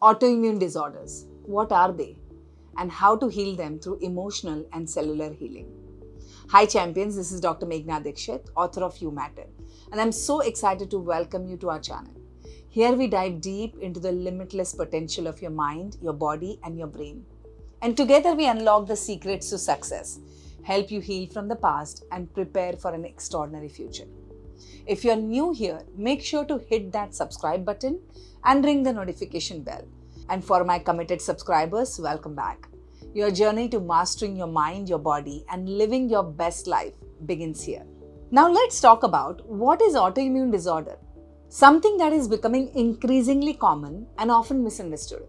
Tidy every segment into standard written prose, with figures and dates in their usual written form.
Autoimmune disorders. What are they? And how to heal them through emotional and cellular healing. Hi champions, this is Dr. Meghna Dikshit, author of You Matter, and I'm so excited to welcome you to our channel. Here we dive deep into the limitless potential of your mind, your body and your brain. And together we unlock the secrets to success, help you heal from the past and prepare for an extraordinary future. If you're new here, make sure to hit that subscribe button and ring the notification bell. And for my committed subscribers, welcome back. Your journey to mastering your mind, your body, and living your best life begins here. Now let's talk about what is autoimmune disorder. Something that is becoming increasingly common and often misunderstood.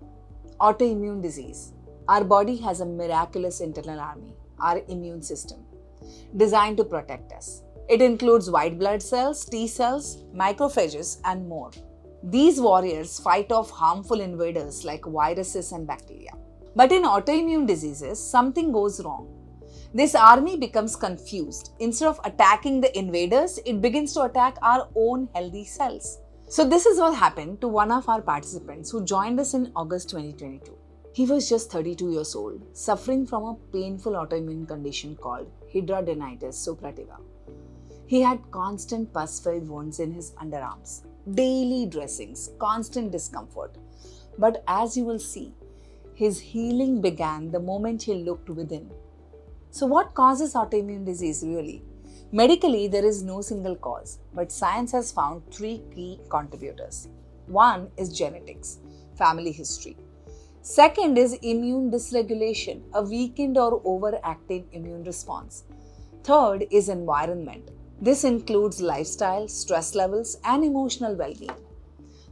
Autoimmune disease. Our body has a miraculous internal army, our immune system, designed to protect us. It includes white blood cells, T cells, macrophages, and more. These warriors fight off harmful invaders like viruses and bacteria. But in autoimmune diseases, something goes wrong. This army becomes confused. Instead of attacking the invaders, it begins to attack our own healthy cells. So this is what happened to one of our participants who joined us in August 2022. He was just 32 years old, suffering from a painful autoimmune condition called hidradenitis suppurativa. He had constant pus-filled wounds in his underarms, daily dressings, constant discomfort. But as you will see, his healing began the moment he looked within. So what causes autoimmune disease really? Medically, there is no single cause, but science has found three key contributors. One is genetics, family history. Second is immune dysregulation, a weakened or overactive immune response. Third is environment. This includes lifestyle, stress levels, and emotional well-being.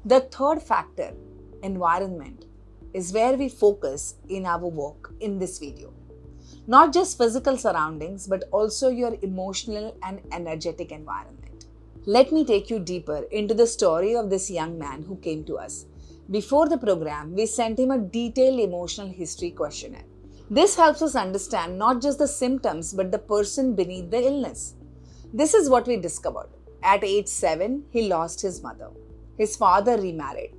The third factor, environment, is where we focus in our work in this video. Not just physical surroundings, but also your emotional and energetic environment. Let me take you deeper into the story of this young man who came to us. Before the program, we sent him a detailed emotional history questionnaire. This helps us understand not just the symptoms, but the person beneath the illness. This is what we discovered. At age 7, he lost his mother. His father remarried.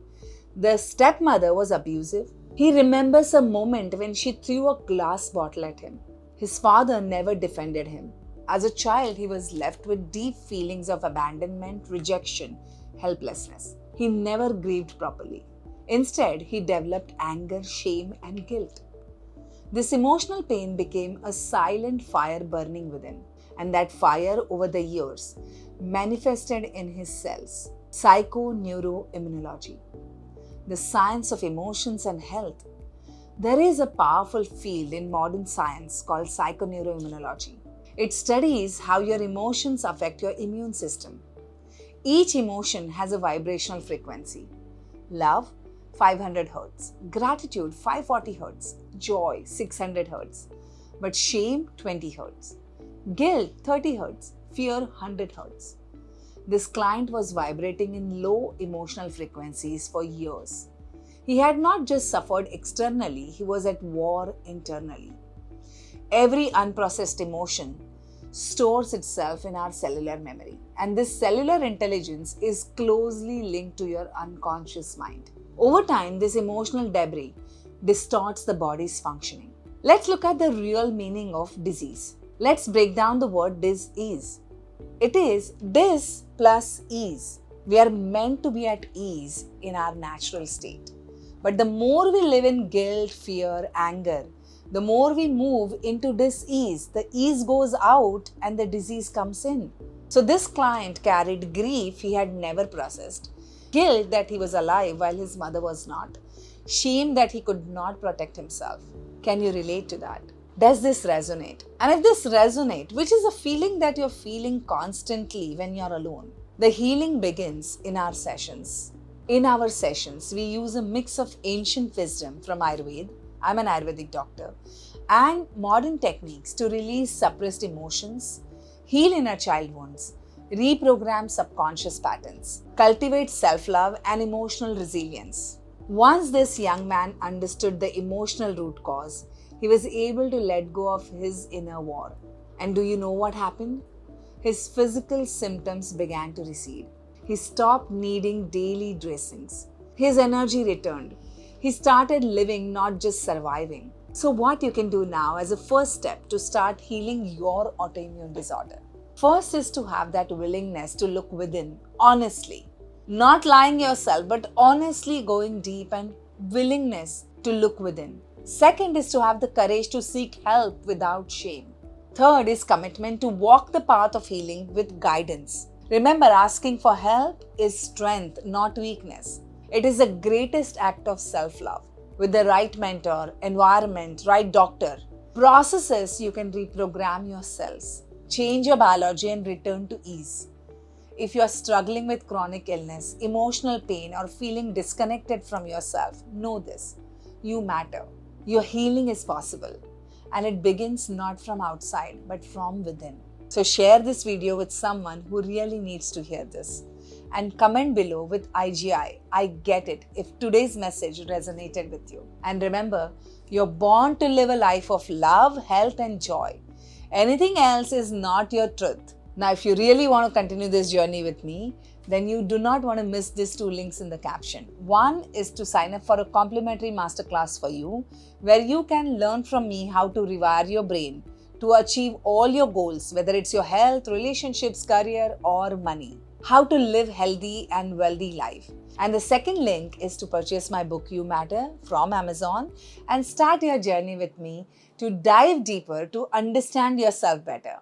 The stepmother was abusive. He remembers a moment when she threw a glass bottle at him. His father never defended him. As a child, he was left with deep feelings of abandonment, rejection, helplessness. He never grieved properly. Instead, he developed anger, shame, and guilt. This emotional pain became a silent fire burning within. And that fire over the years manifested in his cells. Psychoneuroimmunology, the science of emotions and health. There is a powerful field in modern science called psychoneuroimmunology. It studies how your emotions affect your immune system. Each emotion has a vibrational frequency. Love, 500 Hz. Gratitude, 540 Hz. Joy, 600 Hz. But shame, 20 Hz. Guilt, 30 Hz. Fear, 100 Hz. This client was vibrating in low emotional frequencies for years. He had not just suffered externally, he was at war internally. Every unprocessed emotion stores itself in our cellular memory, and this cellular intelligence is closely linked to your unconscious mind. Over time, this emotional debris distorts the body's functioning. Let's look at the real meaning of disease. Let's break down the word dis-ease. It is dis plus ease. We are meant to be at ease in our natural state. But the more we live in guilt, fear, anger, the more we move into dis-ease. The ease goes out and the disease comes in. So this client carried grief he had never processed, guilt that he was alive while his mother was not, shame that he could not protect himself. Can you relate to that? Does this resonate? And if this resonates, which is a feeling that you're feeling constantly when you're alone, the healing begins in our sessions. In our sessions, we use a mix of ancient wisdom from Ayurveda, I'm an Ayurvedic doctor, and modern techniques to release suppressed emotions, heal inner child wounds, reprogram subconscious patterns, cultivate self-love and emotional resilience. Once this young man understood the emotional root cause, he was able to let go of his inner war. And do you know what happened? His physical symptoms began to recede. He stopped needing daily dressings. His energy returned. He started living, not just surviving. So, what you can do now as a first step to start healing your autoimmune disorder? First is to have that willingness to look within, honestly. Not lying yourself, but honestly going deep and willingness to look within. Second is to have the courage to seek help without shame. Third is commitment to walk the path of healing with guidance. Remember, asking for help is strength, not weakness. It is the greatest act of self love. With the right mentor, environment, right doctor, processes, you can reprogram your cells, change your biology, and return to ease. If you are struggling with chronic illness, emotional pain, or feeling disconnected from yourself, know this: you matter. Your healing is possible, and it begins not from outside but from within. So, share this video with someone who really needs to hear this. And comment below with IGI, I get it, if today's message resonated with you. And remember, you're born to live a life of love, health, and joy. Anything else is not your truth. Now, if you really want to continue this journey with me, then you do not want to miss these two links in the caption. One is to sign up for a complimentary masterclass for you, where you can learn from me how to rewire your brain to achieve all your goals, whether it's your health, relationships, career, or money. How to live healthy and wealthy life. And the second link is to purchase my book You Matter from Amazon and start your journey with me to dive deeper to understand yourself better.